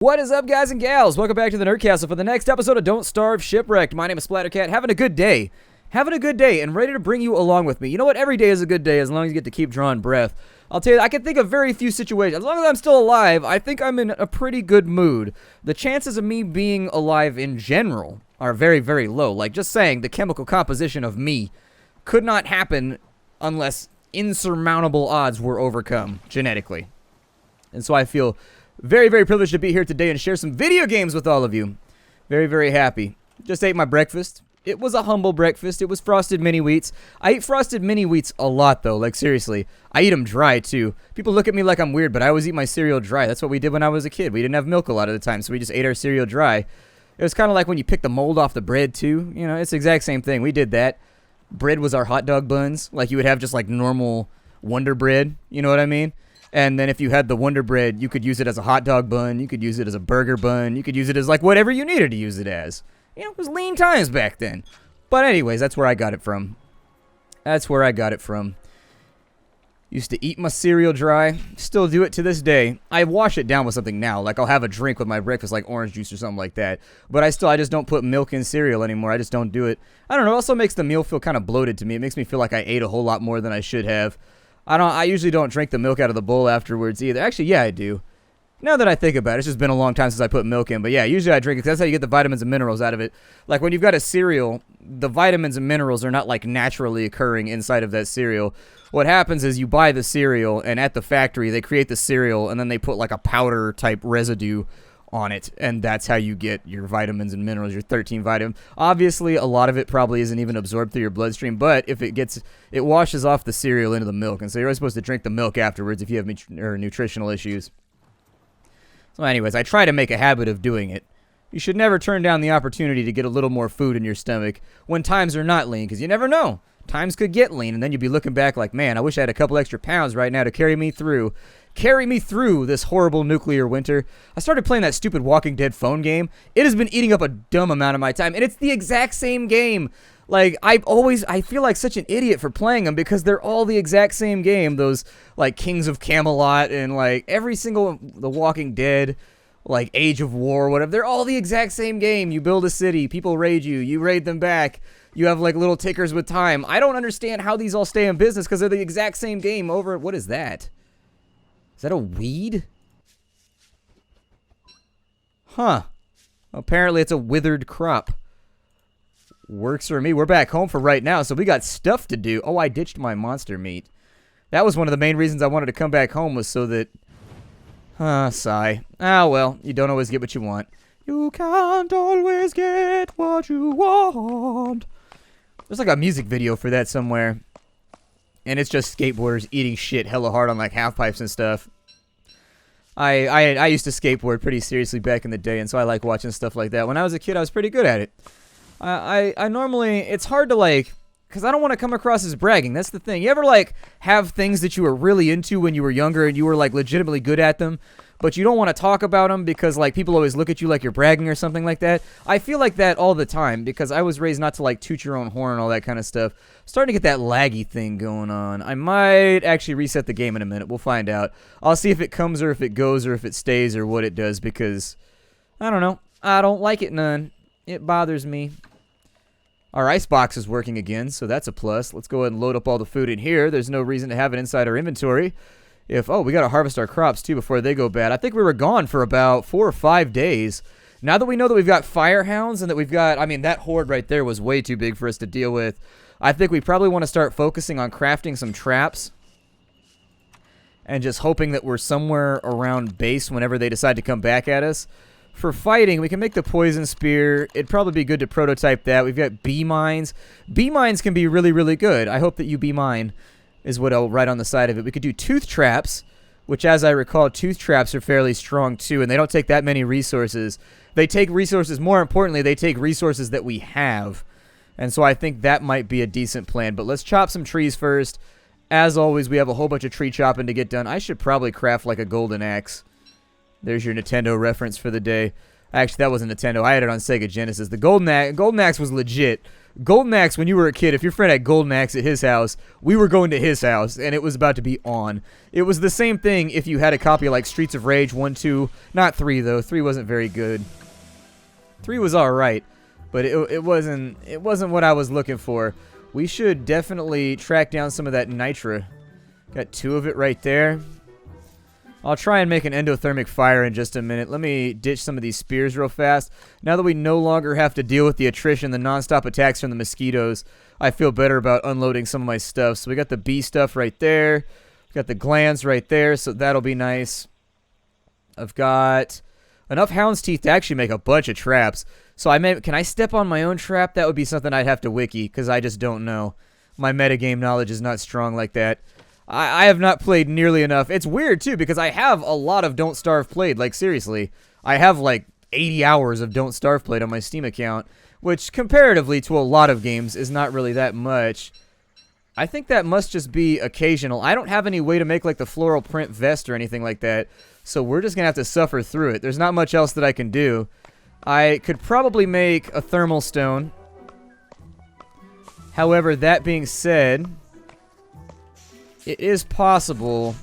What is up, guys and gals? Welcome back to the Nerd Castle for the next episode of Don't Starve Shipwrecked. My name is Splattercat, having a good day. And ready to bring you along with me. You know what? Every day is a good day as long as you get to keep drawing breath. I'll tell you, I can think of very few situations. As long as I'm still alive, I think I'm in a pretty good mood. The chances of me being alive in general are very, very low. Like, just saying, the chemical composition of me could not happen unless insurmountable odds were overcome genetically. And so I feel very, very privileged to be here today and share some video games with all of you. Very, very happy. Just ate my breakfast. It was a humble breakfast. It was frosted mini wheats. I eat frosted mini wheats a lot, though. Like, seriously. I eat them dry, too. People look at me like I'm weird, but I always eat my cereal dry. That's what we did when I was a kid. We didn't have milk a lot of the time, so we just ate our cereal dry. It was kind of like when you pick the mold off the bread, too. You know, it's the exact same thing. We did that. Bread was our hot dog buns. Like, you would have just, like, normal Wonder Bread. You know what I mean? And then if you had the Wonder Bread, you could use it as a hot dog bun. You could use it as a burger bun. You could use it as, like, whatever you needed to use it as. You know, it was lean times back then. But anyways, that's where I got it from. Used to eat my cereal dry. Still do it to this day. I wash it down with something now. Like, I'll have a drink with my breakfast, like orange juice or something like that. But I just don't put milk in cereal anymore. I just don't do it. I don't know. It also makes the meal feel kind of bloated to me. It makes me feel like I ate a whole lot more than I should have. I usually don't drink the milk out of the bowl afterwards either. Actually, yeah, I do. Now that I think about it, it's just been a long time since I put milk in. But yeah, usually I drink it because that's how you get the vitamins and minerals out of it. Like when you've got a cereal, the vitamins and minerals are not like naturally occurring inside of that cereal. What happens is you buy the cereal, and at the factory, they create the cereal, and then they put like a powder type residue on it, and that's how you get your vitamins and minerals, your 13 vitamins. Obviously, a lot of it probably isn't even absorbed through your bloodstream, but if it washes off the cereal into the milk, and so you're always supposed to drink the milk afterwards if you have nutritional issues. So anyways, I try to make a habit of doing it. You should never turn down the opportunity to get a little more food in your stomach when times are not lean, because you never know. Times could get lean, and then you'd be looking back like, man, I wish I had a couple extra pounds right now to carry me through this horrible nuclear winter. I started playing that stupid Walking Dead phone game. It has been eating up a dumb amount of my time, and it's the exact same game. Like, I feel like such an idiot for playing them because they're all the exact same game. Those, like, Kings of Camelot and, like, every single The Walking Dead, like, Age of War, whatever. They're all the exact same game. You build a city, people raid you, you raid them back. You have, like, little tickers with time. I don't understand how these all stay in business because they're the exact same game over... What is that? Is that a weed? Huh. Apparently it's a withered crop. Works for me. We're back home for right now, so we got stuff to do. Oh, I ditched my monster meat. That was one of the main reasons I wanted to come back home was so that... sigh. Ah, well, you don't always get what you want. You can't always get what you want. There's like a music video for that somewhere. And it's just skateboarders eating shit hella hard on like half pipes and stuff. I used to skateboard pretty seriously back in the day, and so I like watching stuff like that. When I was a kid, I was pretty good at it. I normally, it's hard to like, because I don't want to come across as bragging. That's the thing. You ever like have things that you were really into when you were younger and you were like legitimately good at them, but you don't want to talk about them because like people always look at you like you're bragging or something like that? I feel like that all the time because I was raised not to like toot your own horn and all that kind of stuff. Starting to get that laggy thing going on. I might actually reset the game in a minute. We'll find out. I'll see if it comes or if it goes or if it stays or what it does because I don't know. I don't like it none. It bothers me. Our icebox is working again, so that's a plus. Let's go ahead and load up all the food in here. There's no reason to have it inside our inventory. We got to harvest our crops, too, before they go bad. I think we were gone for about 4 or 5 days. Now that we know that we've got firehounds and that we've got... I mean, that horde right there was way too big for us to deal with. I think we probably want to start focusing on crafting some traps. And just hoping that we're somewhere around base whenever they decide to come back at us. For fighting, we can make the poison spear. It'd probably be good to prototype that. We've got bee mines. Bee mines can be really, really good. I hope that you be mine is what I'll write on the side of it. We could do tooth traps, which as I recall, tooth traps are fairly strong too, and they don't take that many resources. They take resources, more importantly, they take resources that we have. And so I think that might be a decent plan. But let's chop some trees first. As always, we have a whole bunch of tree chopping to get done. I should probably craft like a golden axe. There's your Nintendo reference for the day. Actually, that wasn't Nintendo. I had it on Sega Genesis. The Golden Axe was legit. Golden Axe, when you were a kid, if your friend had Golden Axe at his house, we were going to his house, and it was about to be on. It was the same thing if you had a copy of, like, Streets of Rage 1, 2. Not 3, though. 3 wasn't very good. 3 was alright, but it wasn't what I was looking for. We should definitely track down some of that nitra. Got 2 of it right there. I'll try and make an endothermic fire in just a minute. Let me ditch some of these spears real fast. Now that we no longer have to deal with the attrition, the non-stop attacks from the mosquitoes, I feel better about unloading some of my stuff. So we got the bee stuff right there. We got the glands right there, so that'll be nice. I've got enough hound's teeth to actually make a bunch of traps. So can I step on my own trap? That would be something I'd have to wiki, because I just don't know. My metagame knowledge is not strong like that. I have not played nearly enough. It's weird, too, because I have a lot of Don't Starve played. Like, seriously. I have, like, 80 hours of Don't Starve played on my Steam account, which, comparatively to a lot of games, is not really that much. I think that must just be occasional. I don't have any way to make, like, the floral print vest or anything like that, so we're just going to have to suffer through it. There's not much else that I can do. I could probably make a thermal stone. However, that being said, it is possible.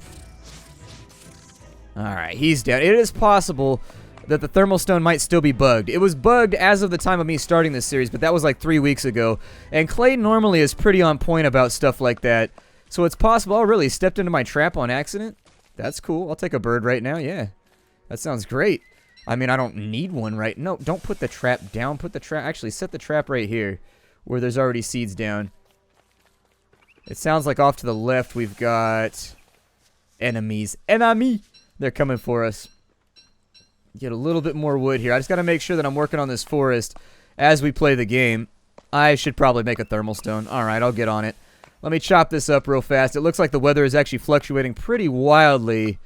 Alright, he's down. It is possible that the thermal stone might still be bugged. It was bugged as of the time of me starting this series, but that was like 3 weeks ago. And Klei normally is pretty on point about stuff like that. So it's possible. Oh, really? Stepped into my trap on accident? That's cool. I'll take a bird right now. Yeah. That sounds great. I mean, I don't need one right. No, don't put the trap down. Put the trap. Actually, set the trap right here where there's already seeds down. It sounds like off to the left we've got enemies. Enemy! They're coming for us. Get a little bit more wood here. I just got to make sure that I'm working on this forest as we play the game. I should probably make a thermal stone. Alright, I'll get on it. Let me chop this up real fast. It looks like the weather is actually fluctuating pretty wildly.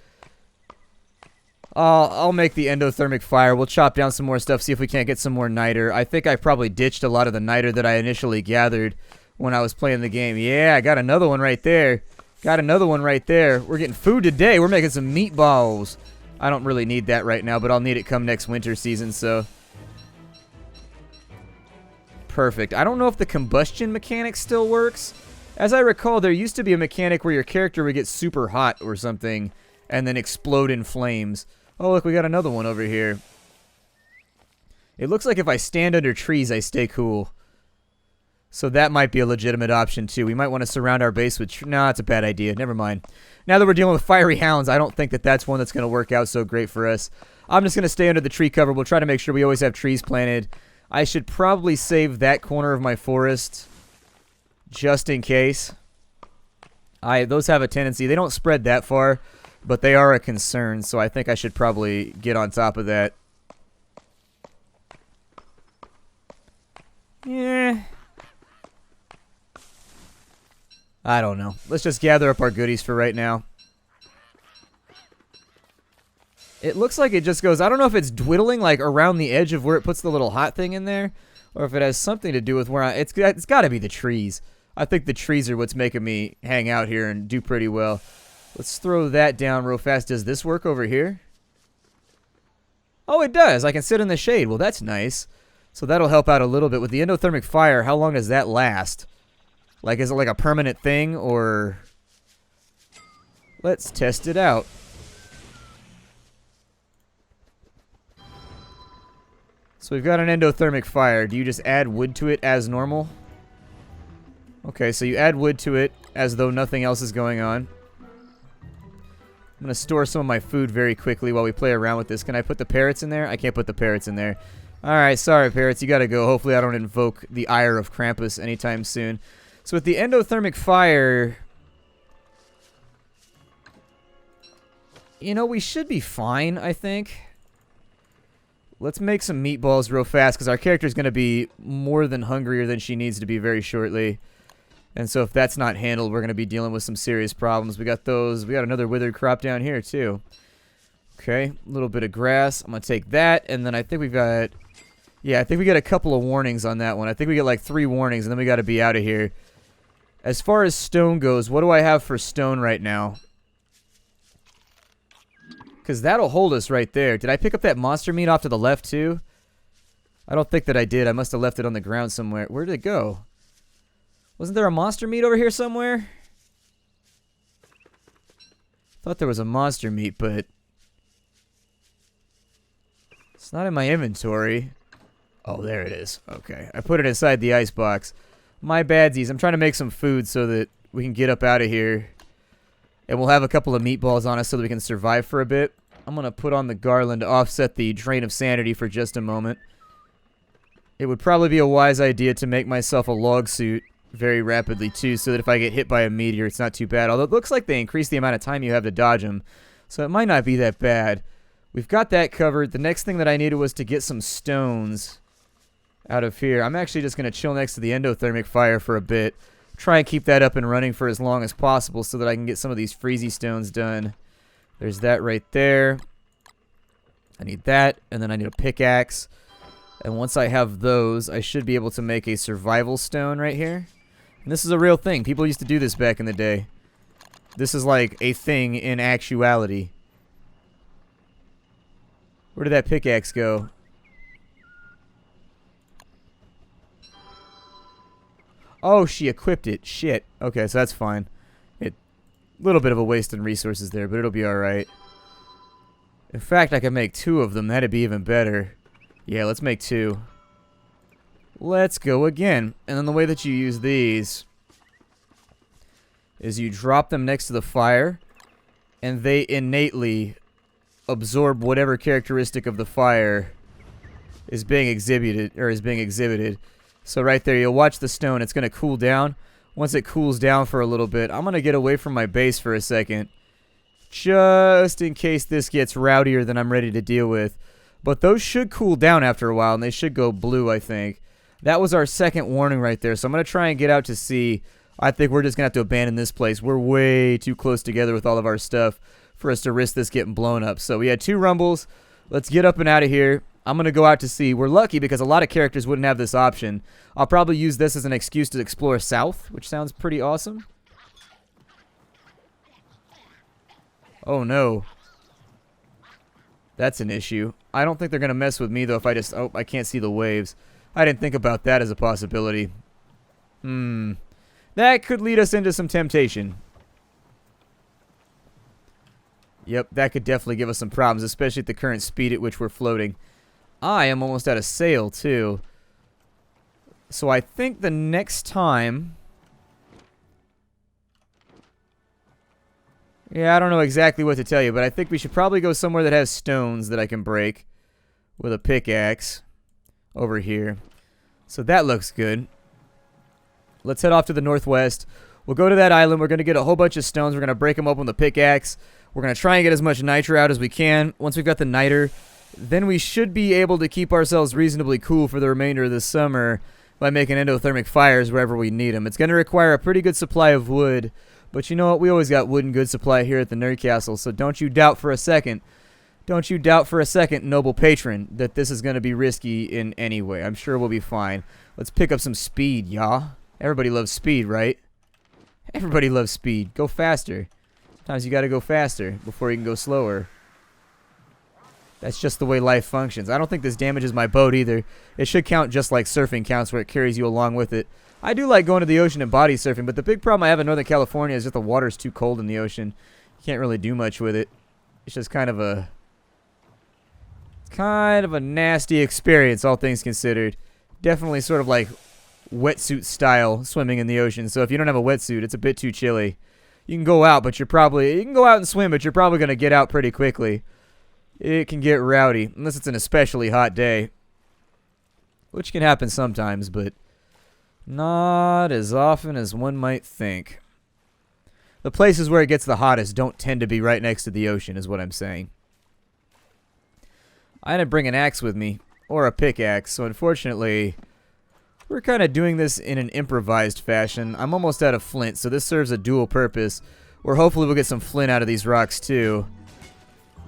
I'll make the endothermic fire. We'll chop down some more stuff, see if we can't get some more niter. I think I probably ditched a lot of the niter that I initially gathered when I was playing the game. Yeah, I got another one right there. Got another one right there. We're getting food today. We're making some meatballs. I don't really need that right now, but I'll need it come next winter season, so. Perfect. I don't know if the combustion mechanic still works. As I recall, there used to be a mechanic where your character would get super hot or something and then explode in flames. Oh, look, we got another one over here. It looks like if I stand under trees, I stay cool. So that might be a legitimate option, too. We might want to surround our base with... Nah, it's a bad idea. Never mind. Now that we're dealing with fiery hounds, I don't think that that's one that's going to work out so great for us. I'm just going to stay under the tree cover. We'll try to make sure we always have trees planted. I should probably save that corner of my forest just in case. Those have a tendency... They don't spread that far, but they are a concern, so I think I should probably get on top of that. Yeah... I don't know. Let's just gather up our goodies for right now. It looks like it just goes... I don't know if it's dwindling, like, around the edge of where it puts the little hot thing in there, or if it has something to do with where it's got to be the trees. I think the trees are what's making me hang out here and do pretty well. Let's throw that down real fast. Does this work over here? Oh, it does. I can sit in the shade. Well, that's nice. So that'll help out a little bit. With the endothermic fire, how long does that last? Like, is it like a permanent thing, or... Let's test it out. So we've got an endothermic fire. Do you just add wood to it as normal? Okay, so you add wood to it as though nothing else is going on. I'm going to store some of my food very quickly while we play around with this. Can I put the parrots in there? I can't put the parrots in there. Alright, sorry parrots, you gotta go. Hopefully I don't invoke the ire of Krampus anytime soon. So with the endothermic fire, you know, we should be fine, I think. Let's make some meatballs real fast, because our character's going to be more than hungrier than she needs to be very shortly. And so if that's not handled, we're going to be dealing with some serious problems. We got those. We got another withered crop down here, too. Okay, a little bit of grass. I'm going to take that, and then I think we've got... Yeah, I think we got a couple of warnings on that one. I think we get like 3 warnings, and then we got to be out of here. As far as stone goes, what do I have for stone right now? Because that'll hold us right there. Did I pick up that monster meat off to the left, too? I don't think that I did. I must have left it on the ground somewhere. Where did it go? Wasn't there a monster meat over here somewhere? Thought there was a monster meat, but it's not in my inventory. Oh, there it is. Okay. I put it inside the ice box. My badsies. I'm trying to make some food so that we can get up out of here. And we'll have a couple of meatballs on us so that we can survive for a bit. I'm going to put on the garland to offset the drain of sanity for just a moment. It would probably be a wise idea to make myself a log suit very rapidly, too, so that if I get hit by a meteor, it's not too bad. Although it looks like they increase the amount of time you have to dodge them, so it might not be that bad. We've got that covered. The next thing that I needed was to get some stones out of here. I'm actually just going to chill next to the endothermic fire for a bit. Try and keep that up and running for as long as possible so that I can get some of these freezy stones done. There's that right there. I need that, and then I need a pickaxe. And once I have those, I should be able to make a survival stone right here. And this is a real thing. People used to do this back in the day. This is like a thing in actuality. Where did that pickaxe go? Oh, she equipped it. Shit. Okay, so that's fine. A little bit of a waste in resources there, but it'll be alright. In fact, I could make 2 of them. That'd be even better. Yeah, let's make 2. Let's go again. And then the way that you use these is you drop them next to the fire, and they innately absorb whatever characteristic of the fire is being exhibited. So right there, you'll watch the stone. It's going to cool down. Once it cools down for a little bit, I'm going to get away from my base for a second, just in case this gets rowdier than I'm ready to deal with. But those should cool down after a while, and they should go blue, I think. That was our second warning right there, so I'm going to try and get out to sea. I think we're just going to have to abandon this place. We're way too close together with all of our stuff for us to risk this getting blown up. So we had 2 rumbles. Let's get up and out of here. I'm going to go out to sea. We're lucky because a lot of characters wouldn't have this option. I'll probably use this as an excuse to explore south, which sounds pretty awesome. Oh, no. That's an issue. I don't think they're going to mess with me, though, if I just... Oh, I can't see the waves. I didn't think about that as a possibility. That could lead us into some temptation. Yep, that could definitely give us some problems, especially at the current speed at which we're floating. I am almost out of sail, too. So I think the next time... Yeah, I don't know exactly what to tell you, but I think we should probably go somewhere that has stones that I can break with a pickaxe over here. So that looks good. Let's head off to the northwest. We'll go to that island. We're going to get a whole bunch of stones. We're going to break them open with a pickaxe. We're going to try and get as much niter out as we can. Once we've got the niter, then we should be able to keep ourselves reasonably cool for the remainder of the summer by making endothermic fires wherever we need them. It's going to require a pretty good supply of wood, but you know what? We always got wood and good supply here at the Nerd Castle, so don't you doubt for a second, noble patron, that this is going to be risky in any way. I'm sure we'll be fine. Let's pick up some speed, y'all. Everybody loves speed, right? Everybody loves speed. Go faster. Sometimes you got to go faster before you can go slower. That's just the way life functions. I don't think this damages my boat either. It should count just like surfing counts, where it carries you along with it. I do like going to the ocean and body surfing, but the big problem I have in Northern California is that the water's too cold in the ocean. You can't really do much with it. It's just kind of a nasty experience, all things considered. Definitely sort of like wetsuit style swimming in the ocean. So if you don't have a wetsuit, it's a bit too chilly. You can go out, but you can go out and swim, but you're probably going to get out pretty quickly. It can get rowdy, unless it's an especially hot day, which can happen sometimes, but not as often as one might think. The places where it gets the hottest don't tend to be right next to the ocean, is what I'm saying. I didn't bring an axe with me, or a pickaxe, so unfortunately, we're kind of doing this in an improvised fashion. I'm almost out of flint, so this serves a dual purpose, where hopefully we'll get some flint out of these rocks too.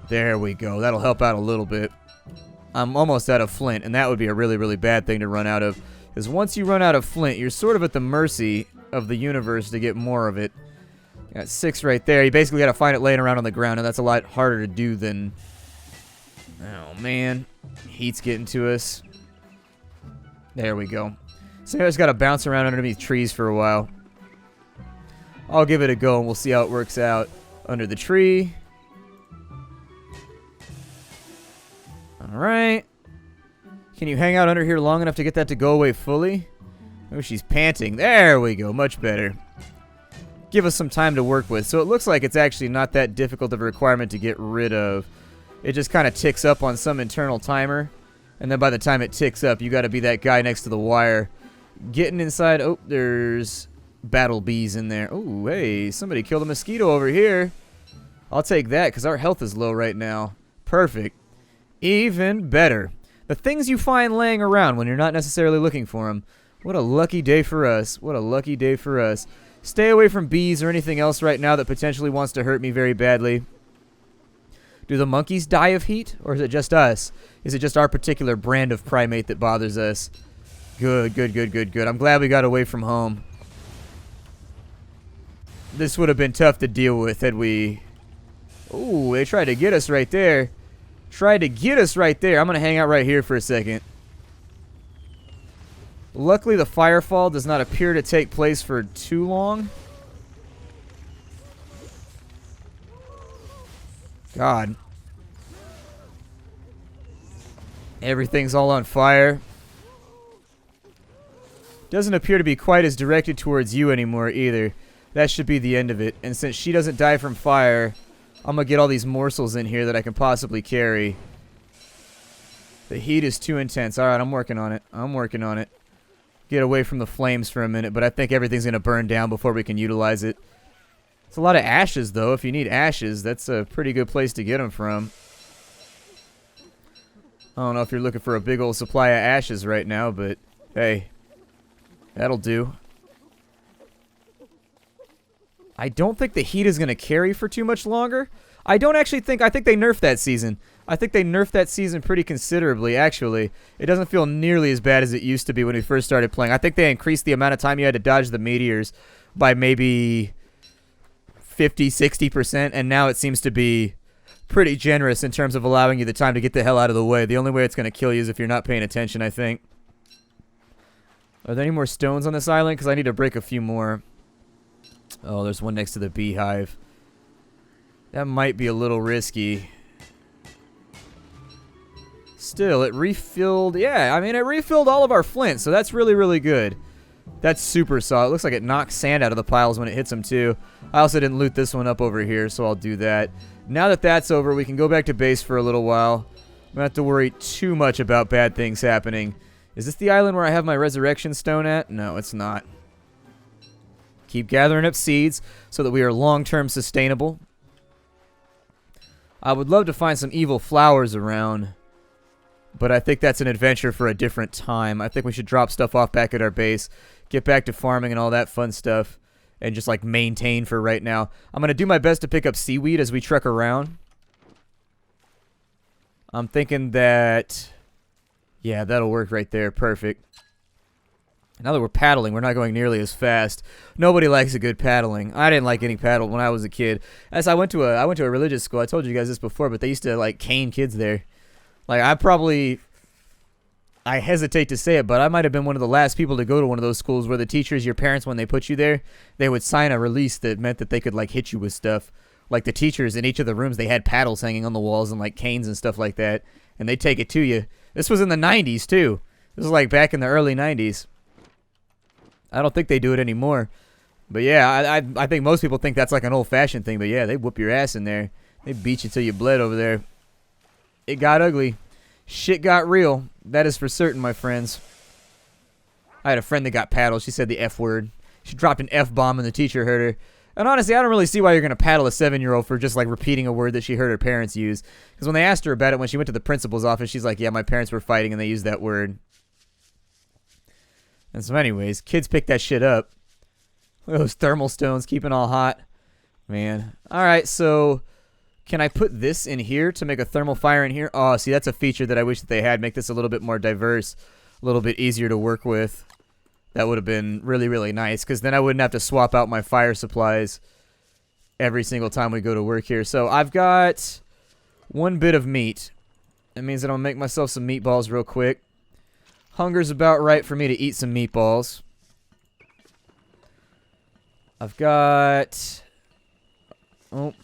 There we go. That'll help out a little bit. I'm almost out of flint, and that would be a really, really bad thing to run out of. Because once you run out of flint, you're sort of at the mercy of the universe to get more of it. Got 6 right there. You basically got to find it laying around on the ground, and that's a lot harder to do than... Oh, man. Heat's getting to us. There we go. So I just got to bounce around underneath trees for a while. I'll give it a go and we'll see how it works out. Under the tree. Alright. Can you hang out under here long enough to get that to go away fully? Oh, she's panting. There we go. Much better. Give us some time to work with. So it looks like it's actually not that difficult of a requirement to get rid of. It just kind of ticks up on some internal timer. And then by the time it ticks up, you got to be that guy next to the wire. Getting inside. Oh, there's battle bees in there. Oh, hey, somebody killed a mosquito over here. I'll take that because our health is low right now. Perfect. Even better. The things you find laying around when you're not necessarily looking for them. What a lucky day for us. What a lucky day for us. Stay away from bees or anything else right now that potentially wants to hurt me very badly. Do the monkeys die of heat? Or is it just us? Is it just our particular brand of primate that bothers us? Good, good, good, good, good. I'm glad we got away from home. This would have been tough to deal with had we... Ooh, they tried to get us right there. Tried to get us right there. I'm going to hang out right here for a second. Luckily, the firefall does not appear to take place for too long. God. Everything's all on fire. Doesn't appear to be quite as directed towards you anymore either. That should be the end of it. And since she doesn't die from fire, I'm going to get all these morsels in here that I can possibly carry. The heat is too intense. Alright, I'm working on it. I'm working on it. Get away from the flames for a minute, but I think everything's going to burn down before we can utilize it. It's a lot of ashes, though. If you need ashes, that's a pretty good place to get them from. I don't know if you're looking for a big old supply of ashes right now, but hey, that'll do. I don't think the heat is going to carry for too much longer. I think they nerfed that season. I think they nerfed that season pretty considerably, actually. It doesn't feel nearly as bad as it used to be when we first started playing. I think they increased the amount of time you had to dodge the meteors by maybe 50, 60%, and now it seems to be pretty generous in terms of allowing you the time to get the hell out of the way. The only way it's going to kill you is if you're not paying attention, I think. Are there any more stones on this island? Because I need to break a few more. Oh, there's one next to the beehive. That might be a little risky. Still, it refilled... Yeah, I mean, it refilled all of our flint, so that's really, really good. That's super solid. It looks like it knocks sand out of the piles when it hits them, too. I also didn't loot this one up over here, so I'll do that. Now that that's over, we can go back to base for a little while. I don't have to worry too much about bad things happening. Is this the island where I have my resurrection stone at? No, it's not. Keep gathering up seeds so that we are long-term sustainable. I would love to find some evil flowers around, but I think that's an adventure for a different time. I think we should drop stuff off back at our base, get back to farming and all that fun stuff, and just like maintain for right now. I'm going to do my best to pick up seaweed as we trek around. I'm thinking that, yeah, that'll work right there. Perfect. Now that we're paddling, we're not going nearly as fast. Nobody likes a good paddling. I didn't like getting paddled when I was a kid. As I went to a religious school. I told you guys this before, but they used to like cane kids there. Like I hesitate to say it, but I might have been one of the last people to go to one of those schools where the teachers, your parents, when they put you there, they would sign a release that meant that they could like hit you with stuff. Like the teachers in each of the rooms, they had paddles hanging on the walls and like canes and stuff like that, and they'd take it to you. This was in the 90s too. This was like back in the early 90s. I don't think they do it anymore. But yeah, I think most people think that's like an old-fashioned thing. But yeah, they whoop your ass in there. They beat you till you bled over there. It got ugly. Shit got real. That is for certain, my friends. I had a friend that got paddled. She said the F word. She dropped an F-bomb and the teacher heard her. And honestly, I don't really see why you're going to paddle a 7-year-old for just like repeating a word that she heard her parents use. Because when they asked her about it, when she went to the principal's office, she's like, yeah, my parents were fighting and they used that word. And so anyways, kids pick that shit up. Look at those thermal stones keeping all hot. Man. Alright, so can I put this in here to make a thermal fire in here? Oh, see, that's a feature that I wish that they had. Make this a little bit more diverse. A little bit easier to work with. That would have been really, really nice. Because then I wouldn't have to swap out my fire supplies every single time we go to work here. So I've got one bit of meat. That means that I'm going to make myself some meatballs real quick. Hunger's about right for me to eat some meatballs. I've got... Oh.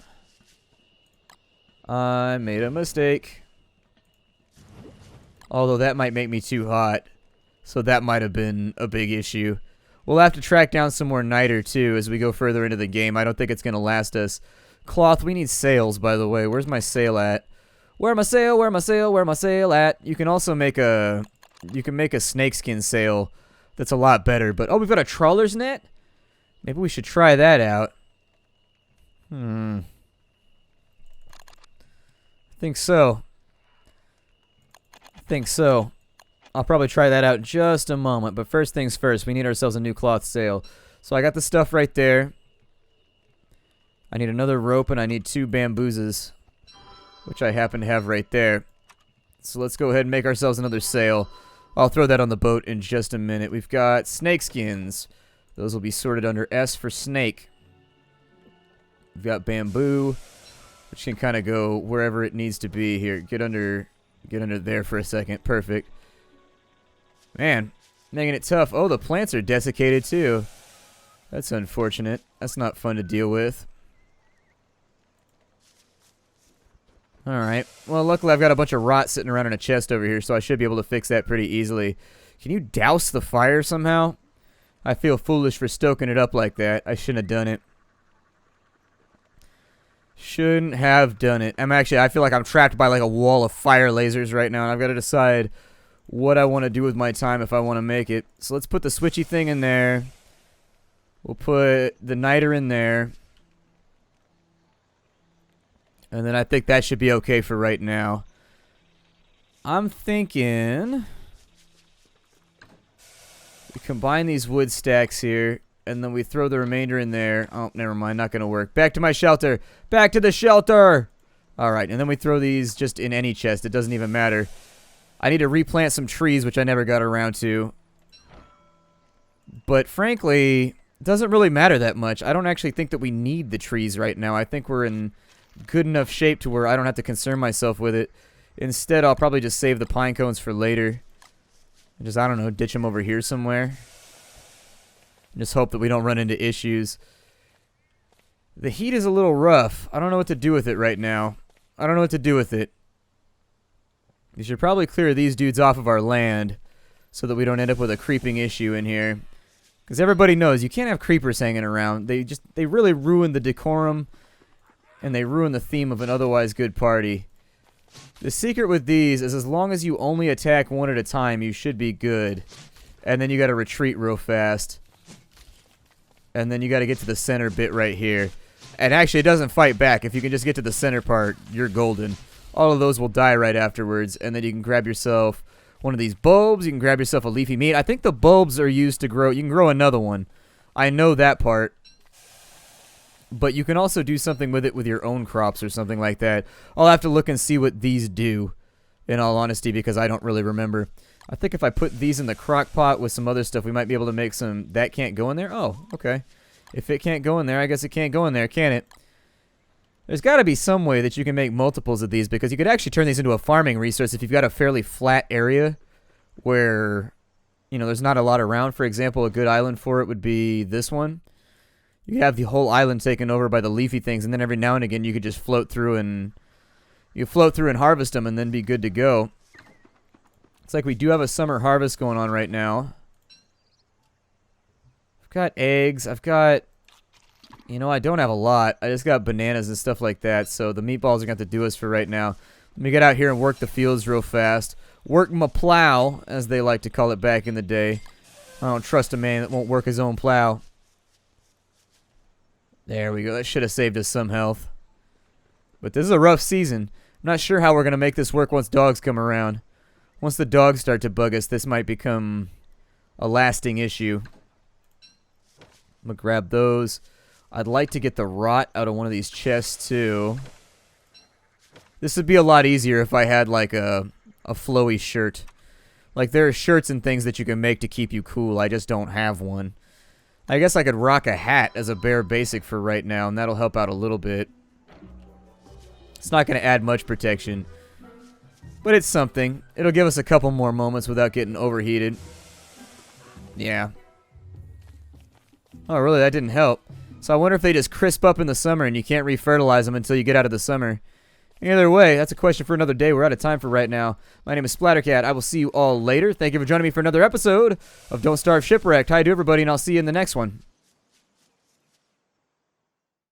I made a mistake. Although that might make me too hot. So that might have been a big issue. We'll have to track down some more niter too as we go further into the game. I don't think it's going to last us. Cloth, we need sails, by the way. Where's my sail at? Where my sail? Where my sail? Where my sail at? You can also make a... You can make a snakeskin sail that's a lot better. But, oh, we've got a trawler's net? Maybe we should try that out. I think so. I'll probably try that out in just a moment. But first things first, we need ourselves a new cloth sail. So I got the stuff right there. I need another rope and I need 2 bamboozas, which I happen to have right there. So let's go ahead and make ourselves another sail. I'll throw that on the boat in just a minute. We've got snakeskins. Those will be sorted under S for snake. We've got bamboo, which can kind of go wherever it needs to be here. Get under there for a second. Perfect. Man, making it tough. Oh, the plants are desiccated too. That's unfortunate. That's not fun to deal with. Alright. Well, luckily I've got a bunch of rot sitting around in a chest over here, so I should be able to fix that pretty easily. Can you douse the fire somehow? I feel foolish for stoking it up like that. I shouldn't have done it. Shouldn't have done it. I feel like I'm trapped by like a wall of fire lasers right now, and I've got to decide what I want to do with my time if I want to make it. So let's put the switchy thing in there. We'll put the niter in there. And then I think that should be okay for right now. I'm thinking we combine these wood stacks here, and then we throw the remainder in there. Oh, never mind, not going to work. Back to my shelter. Back to the shelter. All right, and then we throw these just in any chest. It doesn't even matter. I need to replant some trees, which I never got around to. But frankly, it doesn't really matter that much. I don't actually think that we need the trees right now. I think we're in good enough shape to where I don't have to concern myself with it. Instead, I'll probably just save the pine cones for later. And just, I don't know, ditch them over here somewhere. Just hope that we don't run into issues. The heat is a little rough. I don't know what to do with it right now. We should probably clear these dudes off of our land so that we don't end up with a creeping issue in here. Because everybody knows you can't have creepers hanging around. They really ruin the decorum. And they ruin the theme of an otherwise good party. The secret with these is as long as you only attack one at a time, you should be good. And then you gotta retreat real fast. And then you gotta get to the center bit right here. And actually, it doesn't fight back. If you can just get to the center part, you're golden. All of those will die right afterwards. And then you can grab yourself one of these bulbs. You can grab yourself a leafy meat. I think the bulbs are used to grow. You can grow another one. I know that part. But you can also do something with it with your own crops or something like that. I'll have to look and see what these do, in all honesty, because I don't really remember. I think if I put these in the crock pot with some other stuff, we might be able to make some... That can't go in there? Oh, okay. If it can't go in there, I guess it can't go in there, can it? There's got to be some way that you can make multiples of these, because you could actually turn these into a farming resource if you've got a fairly flat area where, you know, there's not a lot around. For example, a good island for it would be this one. You have the whole island taken over by the leafy things, and then every now and again you could just float through and harvest them and then be good to go. It's like we do have a summer harvest going on right now. I've got eggs. I've got, you know, I don't have a lot. I just got bananas and stuff like that, so the meatballs are going to have to do us for right now. Let me get out here and work the fields real fast. Work my plow, as they like to call it back in the day. I don't trust a man that won't work his own plow. There we go. That should have saved us some health. But this is a rough season. I'm not sure how we're going to make this work once dogs come around. Once the dogs start to bug us, this might become a lasting issue. I'm going to grab those. I'd like to get the rot out of one of these chests, too. This would be a lot easier if I had, like, a flowy shirt. Like, there are shirts and things that you can make to keep you cool. I just don't have one. I guess I could rock a hat as a bare basic for right now, and that'll help out a little bit. It's not going to add much protection. But it's something. It'll give us a couple more moments without getting overheated. Yeah. Oh, really? That didn't help. So I wonder if they just crisp up in the summer and you can't refertilize them until you get out of the summer. Either way, that's a question for another day. We're out of time for right now. My name is Splattercat. I will see you all later. Thank you for joining me for another episode of Don't Starve Shipwrecked. Hi to everybody, and I'll see you in the next one.